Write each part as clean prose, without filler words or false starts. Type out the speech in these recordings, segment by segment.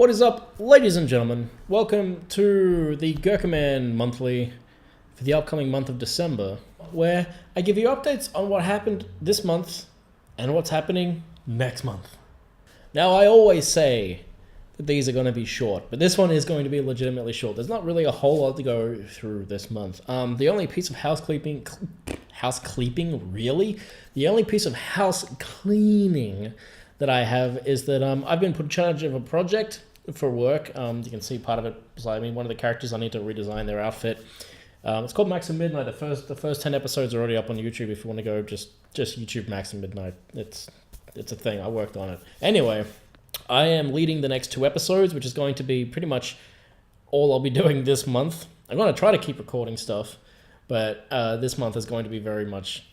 What is up, ladies and gentlemen? Welcome to the Gerkinman Monthly for the upcoming month of December, where I give you updates on what happened this month and what's happening next month. Now, I always say that these are going to be short, but this one is going to be legitimately short. There's not really a whole lot to go through this month. The only piece of house cleaning, the only piece of house cleaning that I have is that I've been put in charge of a project for work. You can see part of it beside me. One of the characters, I need to redesign their outfit. It's called Max and Midnight. The first 10 episodes are already up on YouTube. If you want to go, just YouTube Max and Midnight. It's a thing. I worked on it. Anyway, I am leading the next 2 episodes, which is going to be pretty much all I'll be doing this month. I'm going to try to keep recording stuff, but this month is going to be very much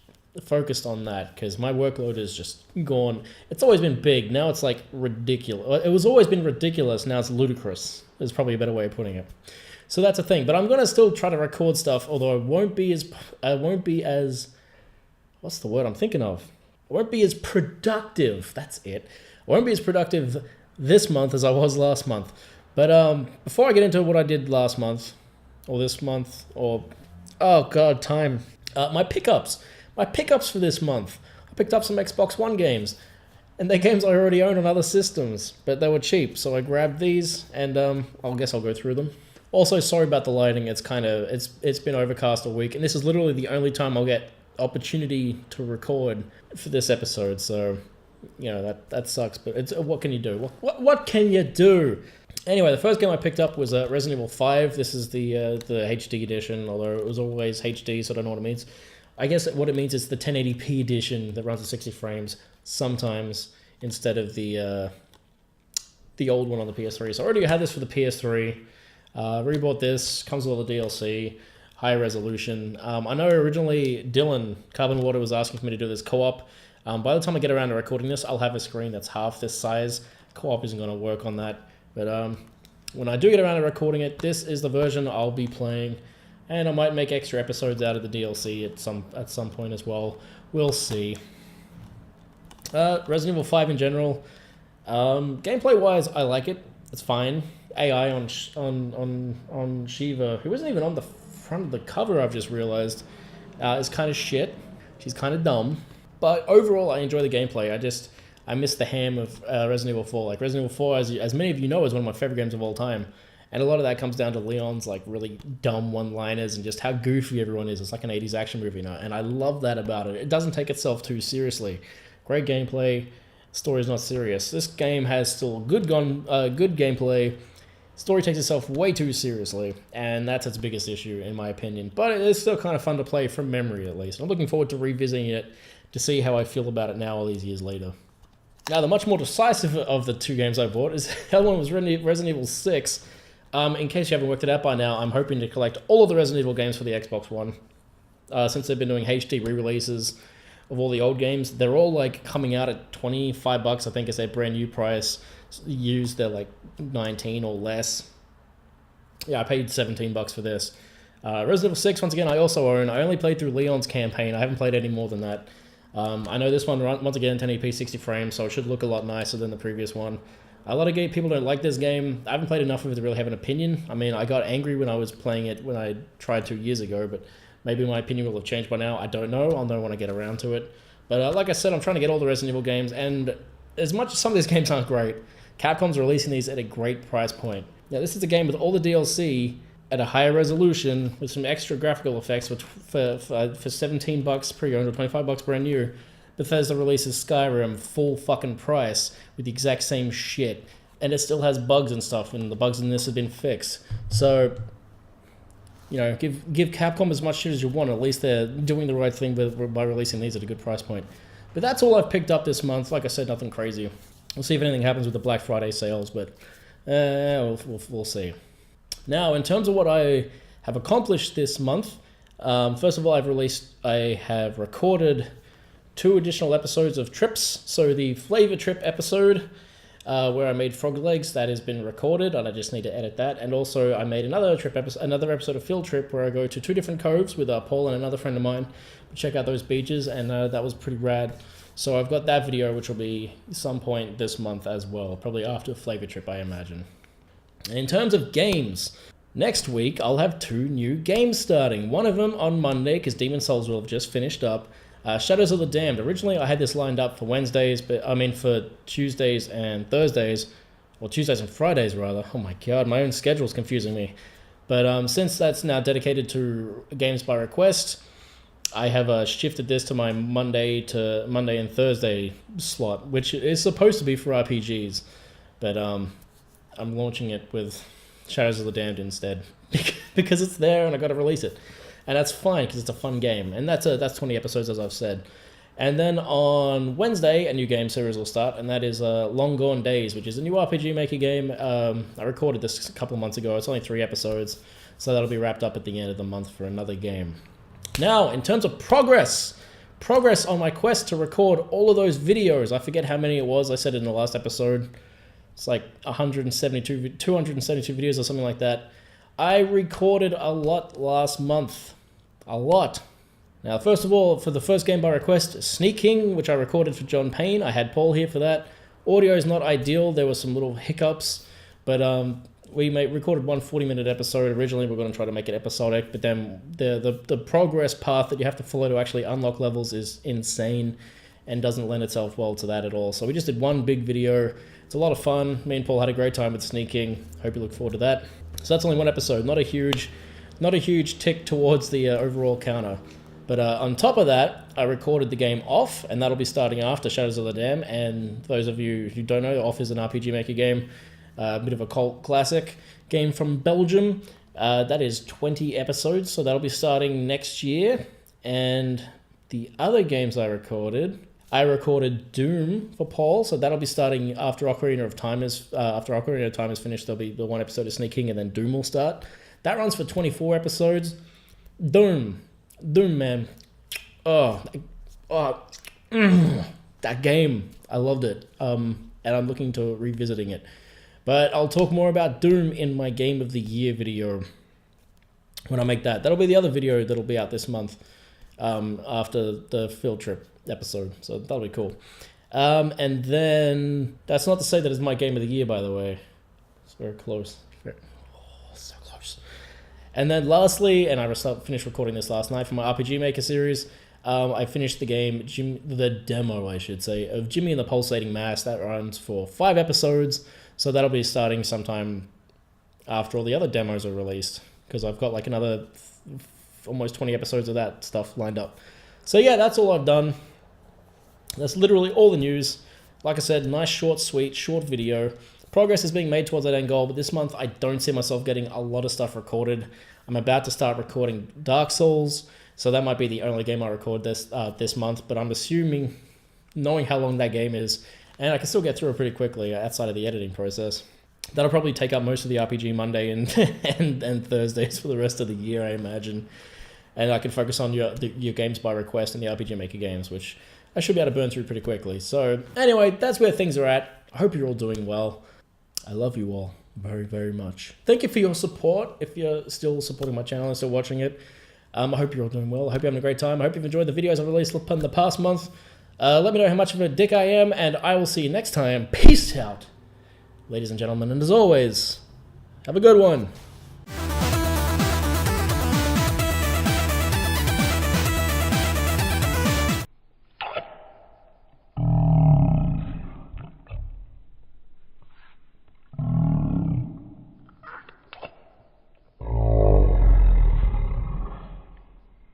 focused on that because my workload is just gone. It's always been big. Now it's like ridiculous. It was always been ridiculous. Now it's ludicrous. Is probably a better way of putting it. So that's a thing. But I'm gonna still try to record stuff, although I won't be as what's the word I'm thinking of? I won't be as productive. That's it. I won't be as productive this month as I was last month. But before I get into what I did last month or this month or oh god, time. My pickups for this month. I picked up some Xbox One games, and they're games I already own on other systems, but they were cheap, so I grabbed these, and I guess I'll go through them. Also, sorry about the lighting. It's been overcast all week, and this is literally the only time I'll get opportunity to record for this episode. So, you know that sucks. But it's what can you do? What can you do? Anyway, the first game I picked up was Resident Evil 5. This is the HD edition, although it was always HD, so I don't know what it means. I guess what it means is the 1080p edition that runs at 60 frames sometimes instead of the old one on the PS3. So I already had this for the PS3. Rebought this, comes with all the DLC, high resolution. I know originally Dylan, Carbon Water, was asking for me to do this co-op. By the time I get around to recording this, I'll have a screen that's half this size. Co-op isn't going to work on that. But when I do get around to recording it, this is the version I'll be playing. And I might make extra episodes out of the DLC at some point as well. We'll see. Resident Evil 5 in general. Gameplay-wise, I like it. It's fine. AI on Shiva, who isn't even on the front of the cover, I've just realized, is kind of shit. She's kind of dumb. But overall, I enjoy the gameplay. I miss the ham of Resident Evil 4. Like, Resident Evil 4, as many of you know, is one of my favorite games of all time. And a lot of that comes down to Leon's like really dumb one-liners and just how goofy everyone is. It's like an 80s action movie now, and I love that about it. It doesn't take itself too seriously. Great gameplay. Story's not serious. This game has still good gameplay. Story takes itself way too seriously, and that's its biggest issue in my opinion. But it is still kind of fun to play from memory at least. I'm looking forward to revisiting it to see how I feel about it now all these years later. Now, the much more decisive of the 2 games I bought is the other one was Resident Evil 6. In case you haven't worked it out by now, I'm hoping to collect all of the Resident Evil games for the Xbox One. Since they've been doing HD re-releases of all the old games, they're all like coming out at $25, I think is their brand new price. Used, they're like 19 or less. Yeah, I paid $17 for this. Resident Evil 6, once again, I also own. I only played through Leon's campaign. I haven't played any more than that. I know this one, once again, 1080p 60 frames, so it should look a lot nicer than the previous one. A lot of people don't like this game. I haven't played enough of it to really have an opinion. I mean, I got angry when I was playing it when I tried 2 years ago, but maybe my opinion will have changed by now. I don't know. I'll know when I get around to it. But like I said, I'm trying to get all the Resident Evil games, and as much as some of these games aren't great, Capcom's releasing these at a great price point. Now, this is a game with all the DLC at a higher resolution with some extra graphical effects for $17 pre-owned or $25 brand new. Bethesda releases Skyrim full fucking price with the exact same shit, and it still has bugs and stuff, and the bugs in this have been fixed. So, you know, give Capcom as much shit as you want. At least they're doing the right thing by releasing these at a good price point. But that's all I've picked up this month. Like I said, nothing crazy. We'll see if anything happens with the Black Friday sales, but we'll see. Now, in terms of what I have accomplished this month, first of all, I have recorded 2 additional episodes of Trips. So the Flavor Trip episode, where I made frog legs, that has been recorded, and I just need to edit that. And also, I made another episode of Field Trip, where I go to 2 different coves with Paul and another friend of mine to check out those beaches, and that was pretty rad. So I've got that video, which will be some point this month as well, probably after Flavor Trip, I imagine. In terms of games, next week I'll have 2 new games starting. One of them on Monday, because Demon's Souls will have just finished up. Shadows of the Damned. Originally I had this lined up for Wednesdays, but I mean for Tuesdays and Thursdays, or Tuesdays and Fridays rather. Oh my god, my own schedule's confusing me. But since that's now dedicated to games by request, I have shifted this to my Monday and Thursday slot, which is supposed to be for RPGs, but I'm launching it with Shadows of the Damned instead because it's there and I got to release it, and that's fine because it's a fun game, and that's 20 episodes as I've said. And then on Wednesday, a new game series will start, and that is Long Gone Days, which is a new RPG Maker game. I recorded this a couple of months ago. It's only 3 episodes, so that'll be wrapped up at the end of the month for another game. Now, in terms of progress on my quest to record all of those videos, I forget how many it was. I said it in the last episode. It's like 272 videos or something like that. I recorded a lot last month. A lot. Now, first of all, for the first game by request, Sneak King, which I recorded for John Payne. I had Paul here for that. Audio is not ideal. There were some little hiccups, but we recorded one 40-minute episode. Originally, we we're going to try to make it episodic, but then the progress path that you have to follow to actually unlock levels is insane and doesn't lend itself well to that at all. So we just did one big video. It's a lot of fun. Me and Paul had a great time with Sneaking. Hope you look forward to that. So that's only one episode. Not a huge tick towards the overall counter. But on top of that, I recorded the game Off, and that'll be starting after Shadows of the Dam. And those of you who don't know, Off is an RPG Maker game. A bit of a cult classic game from Belgium. That is 20 episodes, so that'll be starting next year. And the other games I recorded Doom for Paul, so that'll be starting after Ocarina of Time is finished. There'll be the 1 episode of Sneaking, and then Doom will start. That runs for 24 episodes. Doom, man. That game, I loved it. And I'm looking to revisiting it. But I'll talk more about Doom in my Game of the Year video when I make that. That'll be the other video that'll be out this month after the field trip episode. So that'll be cool. And then, that's not to say that it's my Game of the Year, by the way. It's very close. So close. And then lastly, and I finished recording this last night for my RPG Maker series, I finished the game, the demo, I should say, of Jimmy and the Pulsating Mass. That runs for 5 episodes. So that'll be starting sometime after all the other demos are released, because I've got like another almost 20 episodes of that stuff lined up. So yeah, that's all I've done. That's literally all the news. Like I said, nice, short, sweet, short video. Progress is being made towards that end goal, but this month I don't see myself getting a lot of stuff recorded. I'm about to start recording Dark Souls, so that might be the only game I record this month, but I'm assuming, knowing how long that game is, and I can still get through it pretty quickly outside of the editing process. That'll probably take up most of the RPG Monday and Thursdays for the rest of the year, I imagine. And I can focus on your games by request and the RPG Maker games, which I should be able to burn through pretty quickly. So anyway, that's where things are at. I hope you're all doing well. I love you all very, very much. Thank you for your support. If you're still supporting my channel and still watching it, I hope you're all doing well. I hope you're having a great time. I hope you've enjoyed the videos I've released in the past month. Let me know how much of a dick I am, and I will see you next time. Peace out, ladies and gentlemen, and as always, have a good one.